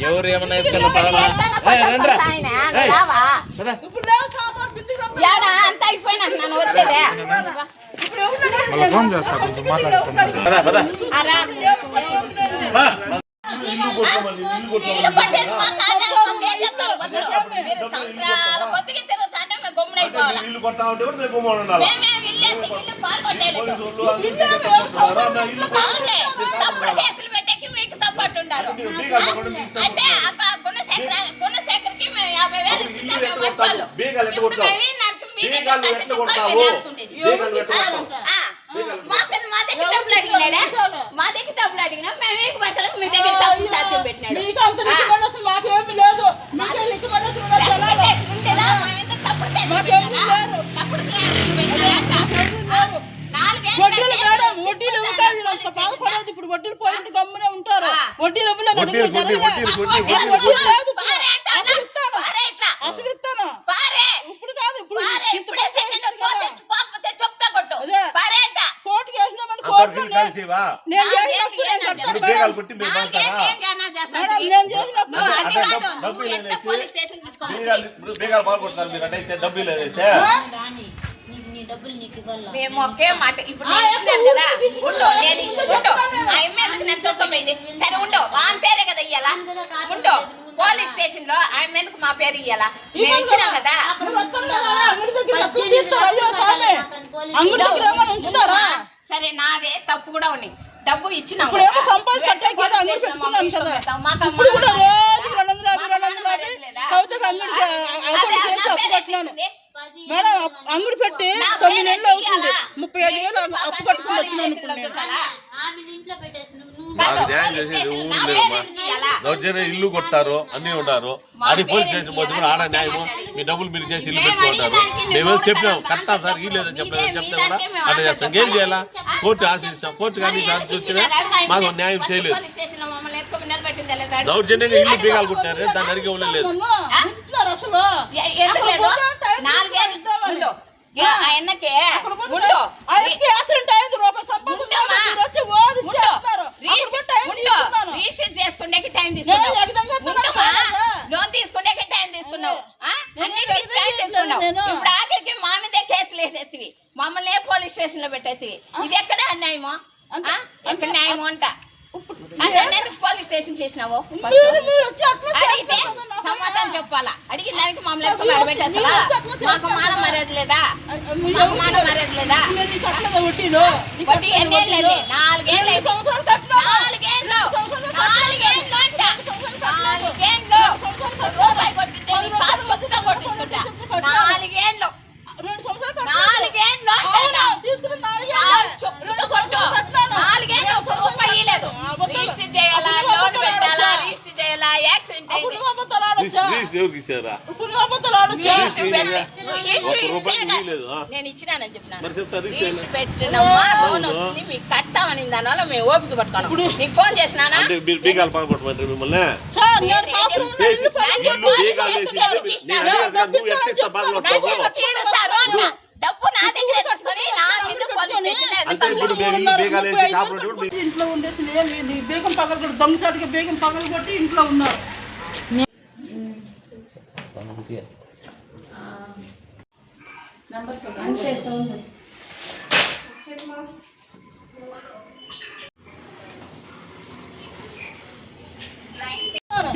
ఎవరు ఏమన్నా అంత అయిపోయినా నన్ను వచ్చేదే ఫోన్ చేస్తా కొంచెం మాట్లాడుతున్నా మీకు సపోర్ట్ ఉన్నారు అంటే గుణశేఖర్కి 50,000 ఇచ్చింది మా దగ్గర డబ్బులు అడిగినాడా మా దగ్గర డబ్బులు అడిగినా మేము మీకు బట్టలకు మీ దగ్గర తప్పు సాక్ష్యం పెట్టినాడు ఇప్పుడు వడ్డీలు పోయింది గమ్మునే ఉంటారు వడ్డీలు అసలు ఇస్తాను ఇప్పుడు కాదు ఇప్పుడు కోర్టుకి వేసినామని మేము ఒకే మాట ఇప్పుడు కదా సరే ఉండో ఆమె పేరే కదా ఇయ్యాలా ఉండో పోలీస్ స్టేషన్ లో ఆయన మీదకు మా పేరు ఇయ్యాలా మేము ఇచ్చినాం కదా సరే నాదే తప్పు కూడా ఉన్నాయి డబ్బు ఇచ్చినాం మేడం అంగడి పెట్టి 9 నెలలు అవుతుంది 35,000 అప్పు కట్టుకుని వచ్చినాను దౌర్జన్య ఇల్లు కొడతారు అన్ని ఉన్నారు ఆడి పోలీస్ స్టేషన్ పోతే కూడా ఆడ న్యాయము మీ డబ్బులు మీరు చేసి ఇల్లు పెట్టుకుంటారు మేము చెప్పినాం కడతాం సార్ ఈ లేదని చెప్తే కూడా అట్లా చేస్తాం ఏం చేయాలా కోర్టు ఆశిస్తాం కోర్టు కానీ వచ్చినా మాకు న్యాయం చేయలేదు దౌర్జన్యంగా ఇల్లు బీగాలు కొట్టినారు దాన్ని అడిగే వాళ్ళు లేదు చేసుకునే టైం తీసుకున్నావు లోన్ తీసుకునే టైం తీసుకున్నావు ఇప్పుడు ఆఖరికి మా మీదే కేసులు వేసేసివి మమ్మల్ని పోలీస్ స్టేషన్ లో పెట్టేసివి ఇది ఎక్కడ అన్యాయమో ఎక్కడ న్యాయమో అంట ఎందుకు పోలీస్ స్టేషన్ చేసినావు అడిగితే సమాధానం చెప్పాలా అడిగిన దానికి మమ్మల్ని పెట్టేసా మాకు మాన మర్యాద లేదా మాన మర్యాద లేదా వడ్డీ ఎన్నేళ్ళు 4 ఏళ్ళు రూపాయి కొట్టింటే చెప్తా కొట్టించుకుంటా 4 ఏళ్ళు 4 ఏళ్ళు రూపాయి లేదు రిజిస్టర్ చేయాలా లోన్ పెట్టాలా రిజిస్టర్ చేయాలా యాక్సిడెంట్ నేను ఇచ్చినానని చెప్పినాను రిజిస్టర్ పెట్టినమ్మా లోన్ వస్తుంది మీకు కడతామని దానివల్ల మేము ఓపిక పట్టుకున్నాం నీకు ఫోన్ చేసినానా డబ్బు నా దగ్గర తీసుకొని నా మీద పోలీస్ స్టేషన్ ఇంట్లో ఉండేసి బేగం పగలు దొంగసాటికి బేగం పగలు కొట్టి ఇంట్లో ఉన్నారు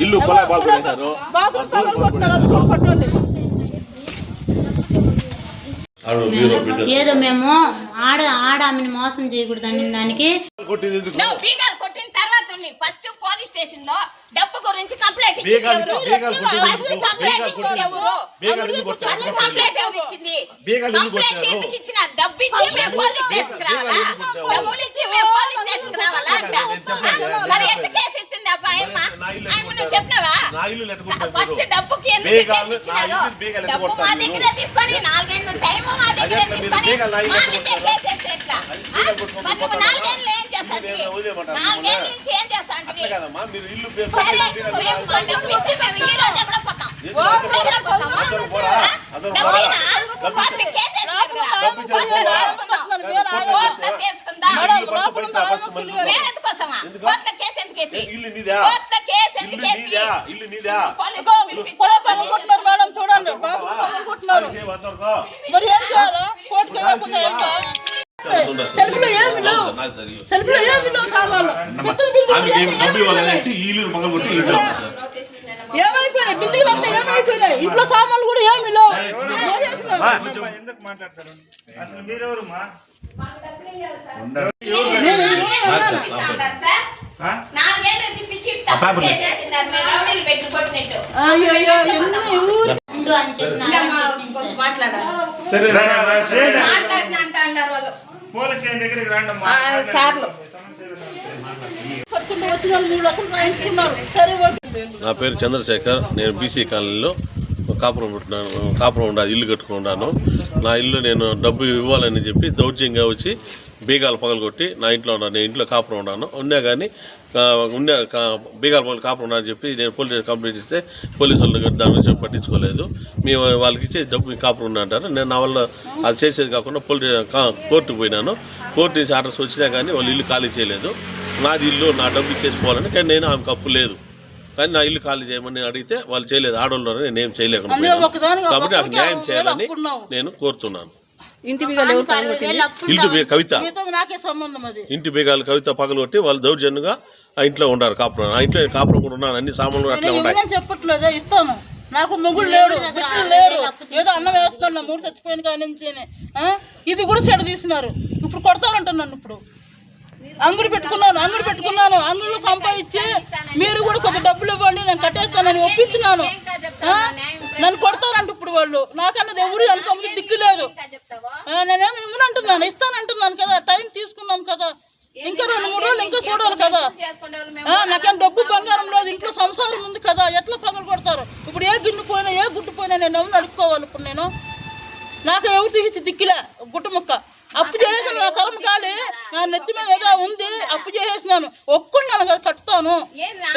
ఇల్లు బాత్రూమ్ పగలు కొట్టినారు అది కూడా కొట్టండి ఏదో మేము ఆమెను మోసం చేయకూడదు అని దానికి బీగాలు కొట్టిన తర్వాత ఫస్ట్ పోలీస్ స్టేషన్ లో డబ్బు గురించి కంప్లైంట్ ఇచ్చింది ఎందుకు ఇచ్చిన డబ్బు ఇచ్చి మేము పోలీస్ స్టేషన్ కి రావాలా డబ్బులు ఇచ్చి మేము పోలీస్ స్టేషన్ కి రావాలా మరి ఎంత కేసు ఇస్తుంది అబ్బాయమ్మ నువ్వు చెప్పినావా ఫస్ట్ డబ్బుకి ఎందుకు కేసు ఇచ్చినారు డబ్బు మా దగ్గర తీసుకొని 4 ఏళ్ళు టైం మా దగ్గర తీసుకొని మా మీద కేసు వేస్తే ఎట్లా నువ్వు 4 ఏళ్ళు ఏం చేస్తాను 4 ఏళ్ళ నుంచి ఏం చేస్తాను ఈ రోజు కూడా పోతాం మేమెందుకోసమా కోర్టులో కేసు ఎందుకు వేసి ఇల్లు నీదా కోర్టులో కేసు ఎందుకు వేసి ఇల్లు నీదా పోలీసులు పిలిపించారు. పొలం పగలగొట్టున్నారు మేడం, చూడండి బాగా పగలగొట్టున్నారు. మరి ఏం చేయాలా? కోర్టు చేయకపోతే ఏం చేయాలి? సెల్ఫ్లో ఏమి లేవు, సెల్ఫ్లో ఏమి లేవు సామాన్లు. పిత్తలు బిందెలు డబ్బులు ఇవ్వాలనేసి ఈ ఇల్లు పగల కొట్టి ఇల్లు ఏమైపోయినాయి? బిందెలు అంతా ఏమైపోయినాయి? ఇంట్లో సామాన్లు కూడా ఏమి లేవు. ఎందుకు మాట్లాడతారు అసలు మీరెవరు మా ఇస్తున్నారు సార్. నాలుగేళ్ళు తిప్పించి తప్పు చేసేసినారు. మీరు రౌడీలు పెట్టి కొట్టినట్టు. అయ్యో ఎన్ని ఊరు ఉండు అని చెప్పిన కొంచెం మాట్లాడాలి. సరే మాట్లాడిన అంటారు వాళ్ళు. పోలీస్ స్టేషన్ దగ్గరికి రండి సార్లు పట్టుకుంటూ వచ్చిన వాళ్ళు 3 లక్షలు రాయించుకున్నారు. సరే ఓకే. నా పేరు చంద్రశేఖర్. నేను బీసీ కాలనీలో కాపురం ఉండాలి, ఇల్లు కట్టుకున్నాను. నా ఇల్లు నేను డబ్బు ఇవ్వాలని చెప్పి దౌర్జన్యంగా వచ్చి బీగాలు పగలగొట్టి నా ఇంట్లో ఉన్నాను. నేను ఇంట్లో కాపురం ఉన్నాను. ఉన్నా కానీ బీగాలు పగలు కాపురం ఉన్నానని చెప్పి నేను పోలీస్ కంప్లైంట్ ఇస్తే పోలీసు వాళ్ళు దాని గురించి పట్టించుకోలేదు. మేము వాళ్ళకి ఇచ్చే డబ్బు కాపురం ఉన్నా అంటారు. నేను నా వల్ల అది చేసేది కాకుండా కోర్టుకు పోయినాను. కోర్టు నుంచి ఆర్డర్స్ వచ్చినా కానీ వాళ్ళు ఇల్లు ఖాళీ చేయలేదు. నాది ఇల్లు నా డబ్బు ఇచ్చేసుకోవాలని, కానీ నేను ఆమెకు అప్పు లేదు. కానీ నా ఇల్లు ఖాళీ చేయమని అడిగితే వాళ్ళు చేయలేదు. ఆడవాళ్ళు నేనేం చేయలేకపోయాను. కాబట్టి నాకు న్యాయం చేయాలని నేను కోరుతున్నాను. ఇంటి బిగాలు ఎవరు పగలగొట్టింది? కవిత నాకే సంబంధం అది. ఇంటి బీగాలు కవిత పగలగొట్టి వాళ్ళు దౌర్జన్యంగా ఆ ఇంట్లో ఉండారు. కాపురం ఆ ఇంట్లో కాపురం కూడా ఉన్నాను. అన్ని సామాన్లు అట్లా ఉన్నాయి. చెప్పట్లేదా? ఇస్తాను. నాకు మొగుడు లేడు, బిడ్డలు లేరు. ఏదో అన్నం వేస్తున్నా 3 చచ్చిపోయిన కాడి నుంచి. ఇది కూడా చెడ తీసినారు. ఇప్పుడు కొడతారంట నన్ను. ఇప్పుడు అంగడి పెట్టుకున్నాను. అంగడిలో సంపాదించి మీరు కూడా కొద్ది డబ్బులు ఇవ్వండి, నేను కట్టేస్తానని ఒప్పించినాను. నన్ను కొడతారంట ఇప్పుడు వాళ్ళు. నాకన్నది ఎవరు అనుకోమని దిక్కు లేదు. నేనేమి ఇవ్వనంటున్నాను, ఇస్తానంటున్నాను కదా. టైం తీసుకున్నాం కదా, ఇంకా 2-3 రోజులు ఇంకా చూడాలి కదా. నాకేం డబ్బు బంగారం లేదు, ఇంట్లో సంసారం ఉంది కదా. ఎట్లా పగలు కొడతారు? ఇప్పుడు ఏ గిన్నె పోయినా ఏ గుట్టు పోయినా నేను ఎవరిని అడుక్కోవాలి? ఇప్పుడు నేను నాకు ఎవరు తీసి దిక్కులే గుట్టు ముక్క. అప్పు చేసేసిన నా కర్మ కాలి, నా నెత్తి మీద ఏదో ఉంది. అప్పు చేసేసినాను, ఒప్పుకున్నాను కదా, కడతాను.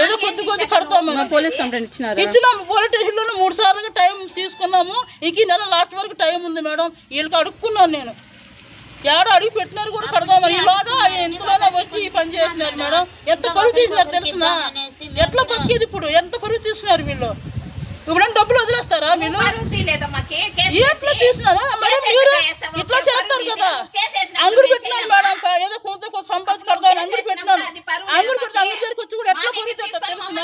ఏదో కొద్ది కడతాము. పోలీస్ కంప్లైంట్ ఇచ్చినాము. పోలీస్ స్టేషన్లోనే 3 సార్లుగా టైం తీసుకున్నాము. ఈ నెల లాస్ట్ వరకు టైం ఉంది మేడం. వీళ్ళకి అడుక్కున్నాను నేను. ఏడో అడిగి పెట్టినారు కూడా కడదామని. ఇలాగా ఎంతలోనే వచ్చి ఈ పని చేసినారు మేడం. ఎంత పరువు తీసినారు తెలుసునా? ఎట్లా బతికేది ఇప్పుడు? ఎంత పరువు తీసినారు వీళ్ళు. ఇప్పుడు డబ్బులు వదిలేస్తారా మీరు? ఎట్లా తీసినారా? మరి మీరు ఇట్లా చేస్తారు కదా. అంగడి పెట్టినాను మేడం, ఏదో కొంత సంపాదించి కడదామని అంగడి పెట్టినాను. అంగడి పెడితే అంగడి దగ్గరికి వచ్చి కూడా ఎట్లా పరువు తీస్తారు తెలుసునా?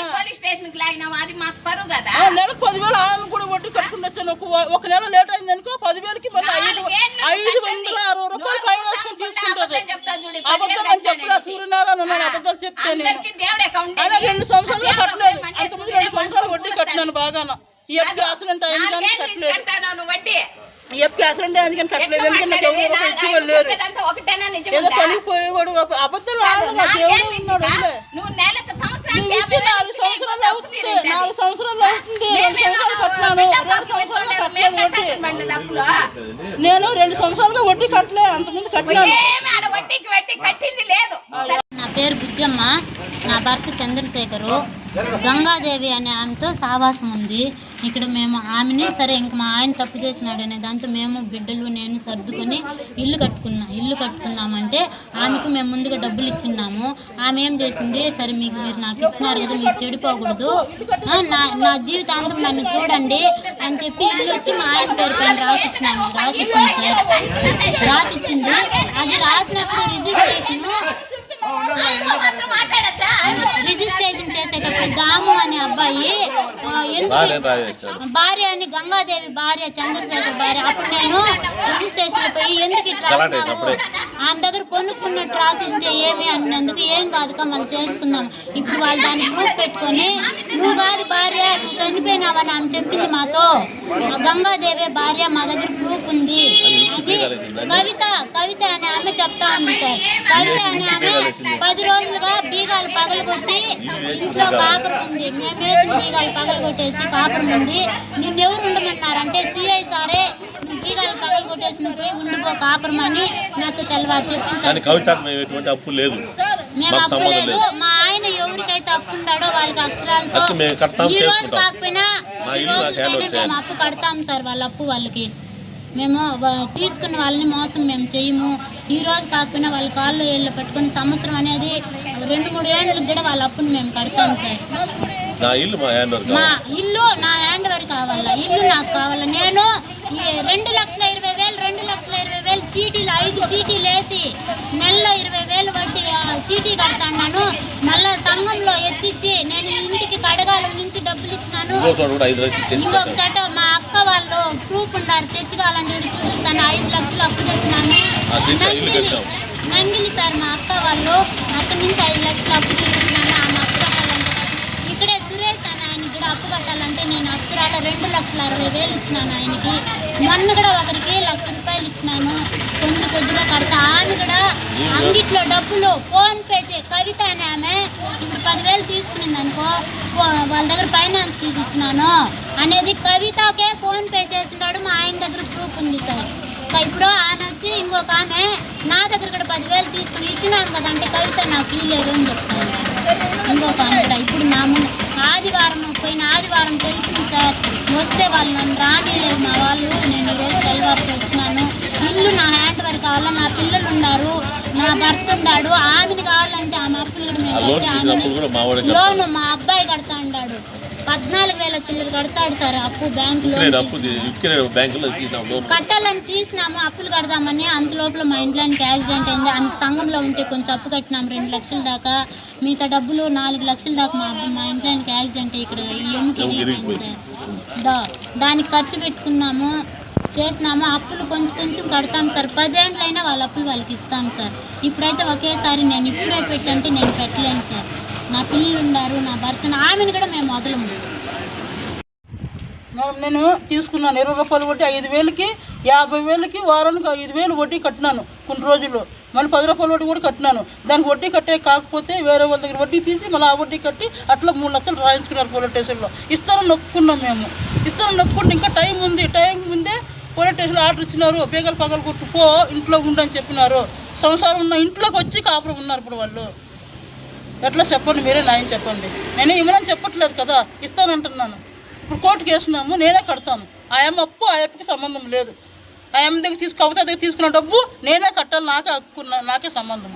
నెలకు 10,000 ఆయన కూడా వడ్డీ కట్టుకుని వచ్చాను. ఒక నెల లేట్ అయింది అనుకో 10,000కి మళ్ళీ 560 రూపాయలు ఫైన్ వేసుకొని తీసుకుంటుంది. అబద్ధాలు అని చెప్పరా? సూర్యనారాయణ నన్ను అబద్ధాలు చెప్తే నేను 2 సంవత్సరాలు కట్టలేదు. అంతకుముందు 2 సంవత్సరాలు వడ్డీ కట్టినాను బాగా. ఎఫ్కి యాక్సిడెంట్ అయింది కానీ కట్టలేదు. ఎఫ్కి యాక్సిడెంట్ అయింది కానీ కట్టలేదు. ఎందుకంటే నాకు ఎవరు ఇచ్చేవాళ్ళు లేరు. ఏదో పనికి పోయేవాడు. అబద్ధాలు ఆడదు. నాకు ఎవరు ఉన్నాడు? 4 సంవత్సరాలు అవుతుంది. 4 సంవత్సరాలు అవుతుంది. 2 సంవత్సరాలు కట్టినాను. 2 సంవత్సరాలు కట్టలేదు వడ్డీ. నేను 2 సంవత్సరాలుగా వడ్డీ కట్టలే. అంతకుముందు కట్టినాను. నా పేరు బుజ్జమ్మ. నా భర్త చంద్రశేఖరు. గంగాదేవి అనే ఆమెతో సావాసం ఉంది. ఇక్కడ మేము ఆమెని సరే ఇంక మా ఆయన తప్పు చేసినాడు అనే దాంతో మేము బిడ్డలు నేను సర్దుకొని ఇల్లు కట్టుకుందామంటే ఆమెకు మేము ముందుగా డబ్బులు ఇచ్చిన్నాము. ఆమె ఏం చేసింది, సరే మీరు నాకు ఇచ్చినారు కదా, మీరు చెడిపోకూడదు, నా జీవితాంతం నన్ను చూడండి అని చెప్పి ఇల్లు వచ్చి మా ఆయన పేరు పైన రాసిచ్చింది సార్. రాసిచ్చింది. అది రాసినప్పుడు రిజిస్ట్రేషన్ చేసేటప్పుడు దాము అనే అబ్బాయి భార్య అని గంగాదేవి భార్య చంద్రశేఖర్ భార్య. అప్పుడు నేను రిజిస్ట్రేషన్ పోయి ఎందుకు ఇట్లా ఆమె దగ్గర కొనుక్కున్నట్టు రాసింటే ఏమి అన్నందుకు ఏం కాదుక మళ్ళీ చేసుకుందాం. ఇప్పుడు వాళ్ళు దాన్ని ప్రూఫ్ పెట్టుకొని నువ్వు కాదు భార్య, నువ్వు చనిపోయినావని ఆమె చెప్పింది మాతో. గంగాదేవి భార్య, మా దగ్గర ప్రూఫ్ ఉంది అది కవిత అనే ఆమె చెప్తా ఉంది సార్. కవిత అనే ఆమె 10 రోజులుగా బీగాలు పగలగొట్టి ఇంట్లో కాపురం ఉంది. మేము వేసిన బీగాలు పగలగొట్టేసి కాపురం ఉంది. నిన్ను ఎవరు ఉండమన్నారంటే సిఐ సారే నువ్వు బీగాలు పగలగొట్టేసి నువ్వు పోయి ఉండిపో కాపురం అని నాతో తెల్లవారు చెప్పింది. మేము అప్పు లేదు. మా ఆయన ఎవరికైతే అప్పు ఉన్నాడో వాళ్ళకి అక్షరాలతో ఈ రోజు కాకపోయినా మేము అప్పు కడతాం సార్. వాళ్ళ అప్పు వాళ్ళకి మేము తీసుకున్న వాళ్ళని మోసం మేము చేయము. ఈ రోజు కాకపోయినా వాళ్ళ కాళ్ళు ఏళ్ళు పెట్టుకుని సంవత్సరం అనేది 2-3 ఏళ్ళకి కూడా వాళ్ళ అప్పుని మేము కడతాం సార్. నా ఇల్లు మా హ్యాండ్ ఓవర్ మా ఇల్లు నా హ్యాండ్ ఓవర్ కావాలా, ఇల్లు నాకు కావాలా. నేను 2,20,000 చీటీలు 5 చీటీలు వేసి నెలలో 20,000 వడ్డీ చీటీ కడతాను. మళ్ళా సంఘంలో ఎత్తిచ్చి నేను ఇంటికి కడగాల నుంచి డబ్బులు ఇచ్చినాను. ఇంకొక సెట మా అక్క వాళ్ళు ప్రూఫ్ ఉన్నారు తెచ్చుకోవాలంటే చూపిస్తాను. 5 లక్షలు అప్పు తెచ్చినాను. నంగిలి సార్ మా అక్క వాళ్ళు అక్కడి నుంచి 5 లక్షలు అప్పు తీసుకున్నాను. ఆమె అప్పు కట్టాలంటే ఇక్కడే సురేష్ అని ఆయనకి కూడా అప్పు కట్టాలంటే నేను అక్షరాల 2,60,000 ఇచ్చినాను ఆయనకి. మొన్న కూడా ఒకరికి 1,00,000 రూపాయలు ఇచ్చినాను. కొద్దిగా కడతా. ఆమె కూడా అంగిట్లో డబ్బులు ఫోన్ పే కవిత అని ఆమె ఇప్పుడు 10,000 తీసుకునింది అనుకో, వాళ్ళ దగ్గర ఫైనాన్స్ తీసి ఇచ్చినాను అనేది కవితకే ఫోన్ పే చేసినాడు. మా ఆయన దగ్గర ప్రూఫ్ ఉంది సార్. ఇప్పుడు ఆమె వచ్చి ఇంకొక ఆమె నా దగ్గర కూడా 10,000 తీసుకుని ఇచ్చినాను కదంటే కవిత నాకు ఇవ్వలేదు అని చెప్తాను. ఇంకొక ఆమె కూడా ఇప్పుడు నా ముందు పోయిన ఆదివారం తెలిసింది సార్. వస్తే వాళ్ళు నన్ను రానిలేదు మా వాళ్ళు. నేను ఈరోజు తెల్లవారితో వచ్చినాను. ఇల్లు నా హ్యాండ్ ఓవర్ కావాలా, నా పిల్లలు ఉన్నారు, నా భర్త ఉన్నాడు. ఆమెది కావాలంటే ఆమె అప్పులు కూడా మేము కట్టి లోను మా అబ్బాయి కడతా ఉన్నాడు. 14,000 చిల్లర కడతాడు సార్ అప్పు బ్యాంకులో. కట్టాలని తీసినాము అప్పులు కడదామని. అంత లోపల మా ఇంట్లోనికి యాక్సిడెంట్ అయింది. ఆమెకు సంఘంలో ఉంటే కొంచెం అప్పు కట్టినాము 2 లక్షల దాకా. మిగతా డబ్బులు 4 లక్షల దాకా మా ఇంట్లోనికి యాక్సిడెంట్ ఇక్కడ ఎముకి సార్. దానికి ఖర్చు పెట్టుకున్నాము, చేసినాము. అప్పులు కొంచెం కడతాం సార్. 10 ఏళ్ళైనా వాళ్ళ అప్పులు వాళ్ళకి ఇస్తాం సార్. ఇప్పుడైతే ఒకేసారి నేను ఇప్పుడే పెట్టంటే నేను పెట్టలేను సార్. నా పిల్లలు ఉన్నారు, నా భర్తను, ఆమెను కూడా మేము వదలము. నేను తీసుకున్నాను 20 రూపాయలు వడ్డీ 5,000కి 50,000కి వారానికి 5,000 వడ్డీ కట్టినాను కొన్ని రోజుల్లో. మళ్ళీ 10 రూపాయల వడ్డీ కూడా కట్టినాను. దానికి వడ్డీ కట్టే కాకపోతే వేరే వాళ్ళ దగ్గర వడ్డీ తీసి మళ్ళీ ఆ వడ్డీ కట్టి అట్లా 3 లక్షలు రాయించుకున్నారు పోలీస్ స్టేషన్లో. ఇస్తానని నొప్పుకున్నాం మేము. నొప్పుకుంటే ఇంకా టైం ముందే పోలీస్ స్టేషన్లో ఆర్డర్ ఇచ్చినారు. బేగలు పగలు కొట్టుకో ఇంట్లో ఉండని చెప్పినారు. సంసారం ఉన్న ఇంట్లోకి వచ్చి కాపురం ఉన్నారు ఇప్పుడు వాళ్ళు. ఎట్లా చెప్పండి, మీరే న్యాయం చెప్పండి. నేనే ఇవ్వనని చెప్పట్లేదు కదా, ఇస్తానంటున్నాను. ఇప్పుడు కోర్టుకు వేసినాము, నేనే కడతాను. ఆ అప్పు ఆ అప్పుకి సంబంధం లేదు. ఆ దగ్గర కవిత దగ్గర తీసుకున్న డబ్బు నేనే కట్టాలి, నాకే సంబంధం.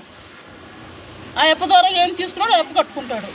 ఆ అప్పు ద్వారా ఏం తీసుకున్నాడో ఆ అప్పు కట్టుకుంటాడు.